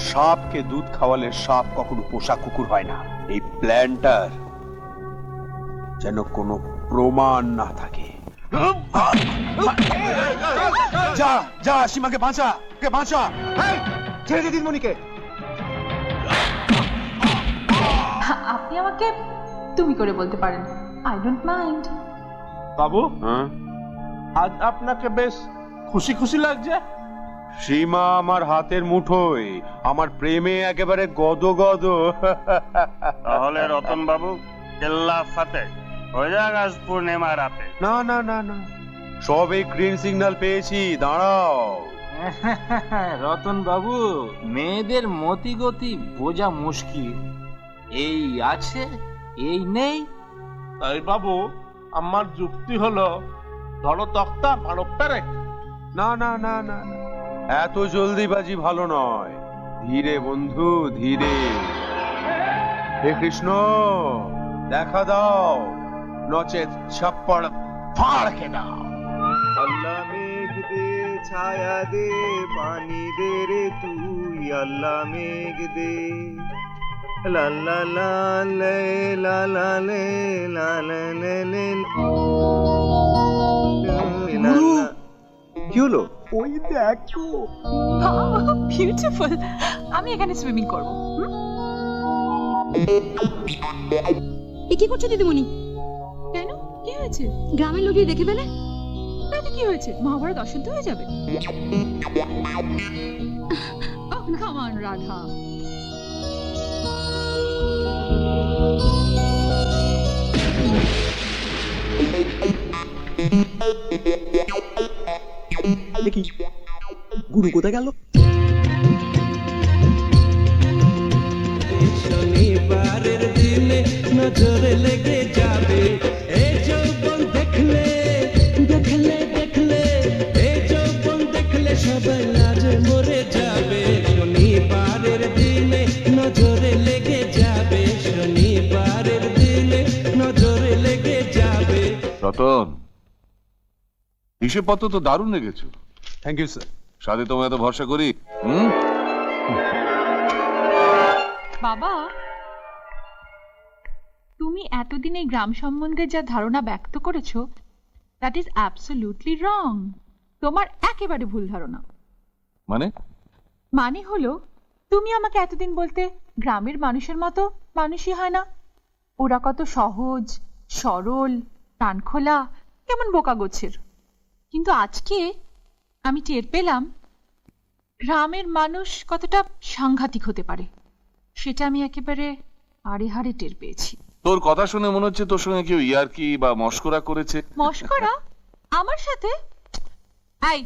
সাপকে দুধ খাওয়ালে সাপ কখনো পোষা কুকুর হয় না। এই প্ল্যানটার যেন কোনো প্রমাণ না থাকে। যা যা, সীমাকে বাঁচা, কে বাঁচা। ছেড়ে দে দিদিমণিকে। আপনি আমাকে তুমি করে বলতে পারেন, আই ডোন্ট মাইন্ড। বাবু, হ্যাঁ, আজ আপনাকে বেশ খুশি খুশি লাগছে। সীমা আমার হাতের মুঠোয়, আমার প্রেমে একেবারে গদ গদ। তাহলে রতন বাবু কেল্লা ফাতে হয়ে যাক আজ পূর্ণিমা রাতে। না না না না, সবে গ্রিন সিগন্যাল পেয়েছি, দাঁড়াও। রতন বাবু, মেয়েদের মতি গতি বোঝা মুশকিল। এই আছে, এই নেই। তাই বাবু, আমার যুক্তি হলো ধরো তক্তা মারো পেরেক। না না না না না, এত জলদিবাজি ভালো নয়। ধীরে বন্ধু, ধীরে। হে কৃষ্ণ, দেখা দাও, নচেত ছাপ্পড় ফাড়কে দাও। আল্লাহ মেঘ দে, ছায়া দে, পানি দে রে তুই, আল্লাহ মেঘ দে। লা লা লা লে, লা লা লে, লা লা লে লে। কি হলো? ওই দেখো। বিউটিফুল। আমি এখানে সুইমিং করব। এ কি করছো দিদিমণি? কেন, কি হয়েছে? গ্রামের লোকই দেখে ফেলে। তাতে কি হয়েছে? মহাভারত অশুদ্ধ হয়ে যাবে? Come on Radha. দেখি গুরু কোথায় গেল? শনিবারের দিনে নজরে লেগে যাবে এই যৌবন দেখলে, দেখলে দেখলে এই যৌবন দেখলে সবাই লাজে মরে যাবে। শনিবারের দিনে নজরে লেগে যাবে, শনিবারের দিনে নজরে লেগে যাবে। রতন, হিসেবপত্র তো দারুণ লেগেছে। Thank you sir. সাথে তোমায় এত ভরসা করি। বাবা, তুমি এতদিন এই গ্রাম সম্বন্ধে যা ধারণা ব্যক্ত করেছো, দ্যাট ইজ অ্যাবসলিউটলি রং। তোমার একেবারে ভুল ধারণা। মানে হলো, তুমি আমাকে এতদিন বলতে গ্রামের মানুষের মতো মানুষই হয় না, ওরা কত সহজ সরল, প্রাণখোলা, কেমন বোকা গোছের। কিন্তু আজকে আমি টের পেলাম গ্রামের মানুষ কতটা সাংঘাতিক হতে পারে। সেটা আমি একেবারে হাড়ে হাড়ে টের পেয়েছি। তোর কথা শুনে মনে হচ্ছে তোর সঙ্গে কেউ ইয়ার্কি বা মস্করা করেছে। মস্করা? আমার সাথে? এই,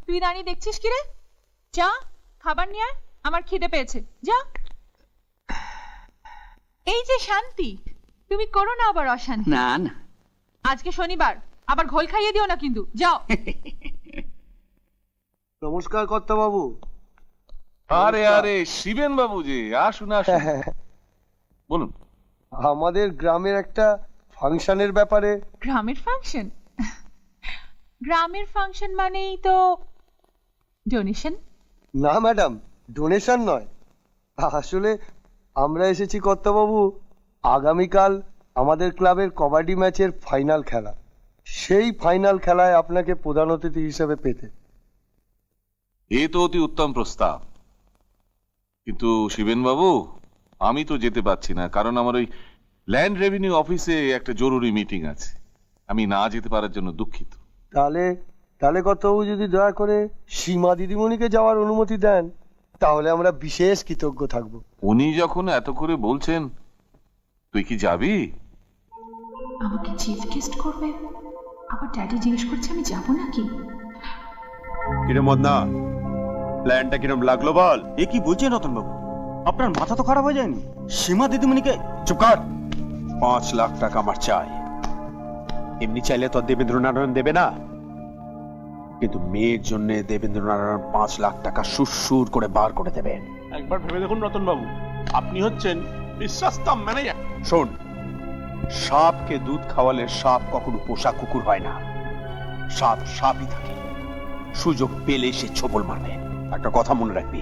তুই দাঁড়িয়ে দেখছিস কি রে? যা খাবার নিয়ে আয়, আমার খিদে পেয়েছে। যা। এই যে শান্তি, তুমি করো না আবার অশান্তি। না না, আজকে শনিবার, আবার ঘোল খাইয়ে দিও না কিন্তু। যাও। নমস্কার কর্তা বাবু। আরে আরে, শিবেন বাবু যে, আসুন আসুন, বলুন। আমাদের গ্রামের একটা ফাংশনের ব্যাপারে। গ্রামের ফাংশন? গ্রামের ফাংশন মানেই তো ডোনেশন। না ম্যাডাম, ডোনেশন নয়। আসলে আমরা এসেছি কর্তা বাবু, আগামীকাল আমাদের ক্লাবের কবাডি ম্যাচের ফাইনাল খেলা। সেই ফাইনাল খেলায় আপনাকে প্রধান অতিথি হিসেবে পেতে। এ তো অতি উত্তম প্রস্তাব, কিন্তু শিবেন বাবু, আমি তো যেতে পারছি না, কারণ আমার ওই ল্যান্ড রেভিনিউ অফিসে একটা জরুরি মিটিং আছে। আমি না যেতে পারার জন্য দুঃখিত। তাহলে কর্তাবাবু যদি দয়া করে সীমা দিদিমণিকে যাওয়ার অনুমতি দেন, তাহলে আমরা বিশেষ কৃতজ্ঞ থাকব। উনি যখন এত করে বলছেন, তুই কি যাবি? আমাকে চিফ গেস্ট করবে, আবার ড্যাডি জিজ্ঞেস করছে আমি যাব নাকি। কিরম মদনা, প্ল্যানটা কিরম লাগলো বল? এ কি বলছেন রতন বাবু? আপনার মাথা তো খারাপ হয়ে যায়নি? সীমা দিদিমণিকে। চুপ কর। 5 লাখ টাকা আমার চাই। এমনি চাইলে তো দেবেন্দ্রনারায়ণ দেবে না, কিন্তু মেয়ের জন্য দেবেন্দ্রনারায়ণ 5 লাখ টাকা সুরসুর করে বার করে দেবেন। একবার ভেবে দেখুন রতন বাবু, আপনি হচ্ছেন বিশ্বাস্তম ম্যানেজার। শোন, সাপকে দুধ খাওয়ালে সাপ কখনো পোষা কুকুর হয় না। সাপ সাপই থাকে, সুযোগ পেলে সে ছোবল মারবে। একটা কথা মনে রাখবি,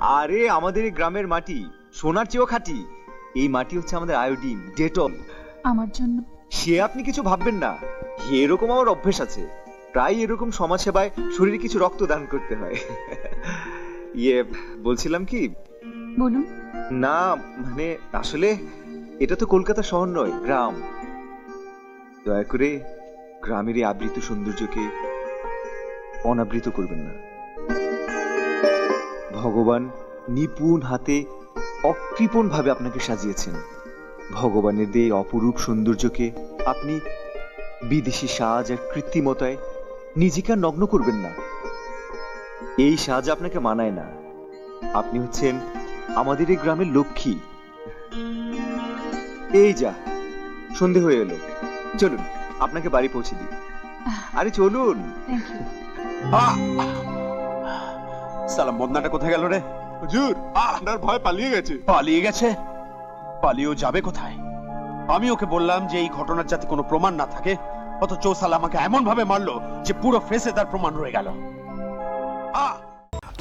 আরে আমাদের এই গ্রামের মাটি সোনার চেয়েও খাঁটি। এই মাটি হচ্ছে আমাদের আয়োডিন, ডেটল। আমার জন্য সে আপনি কিছু ভাববেন না, এরকম আমার অভ্যেস আছে। প্রায় এরকম সমাজ সেবায় শরীরে কিছু রক্ত দান করতে হয়। বলছিলাম কি, বলুন। না মানে আসলে এটা তো কলকাতা শহর নয়, গ্রাম। দয়া করে গ্রামের এই আবৃত সৌন্দর্যকে অনাবৃত করবেন না। ভগবান নিপুণ হাতে অকৃপণ ভাবে আপনাকে সাজিয়েছেন। ভগবানের দেয় অপরূপ সৌন্দর্যকে আপনি বিদেশি সাজ আর কৃত্রিমতায় নিজেকে আর নগ্ন করবেন না। এই সাজ আপনাকে মানায় না। আপনি হচ্ছেন আমাদের এই গ্রামের লক্ষ্মী। এই যা সন্ধে হয়ে এলো, চলুন আপনাকে বাড়ি পৌঁছে দিই। আরে চলুন। সালাম বদনাটা কোথায় গেল রে? হুজুর আপনার ভয় পালিয়ে গেছে। পালিয়ে গেছে? পালিয়েও যাবে কোথায়? আমি ওকে বললাম যে এই ঘটনার যাতে কোনো প্রমাণ না থাকে, অথচ সালা আমাকে এমন ভাবে মারলো যে পুরো ফেসে তার প্রমাণ রয়ে গেল।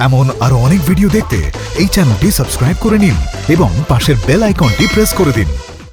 এমন আরো অনেক ভিডিও দেখতে এই চ্যানেলটি সাবস্ক্রাইব করে নিন এবং পাশের বেল আইকনটি প্রেস করে দিন।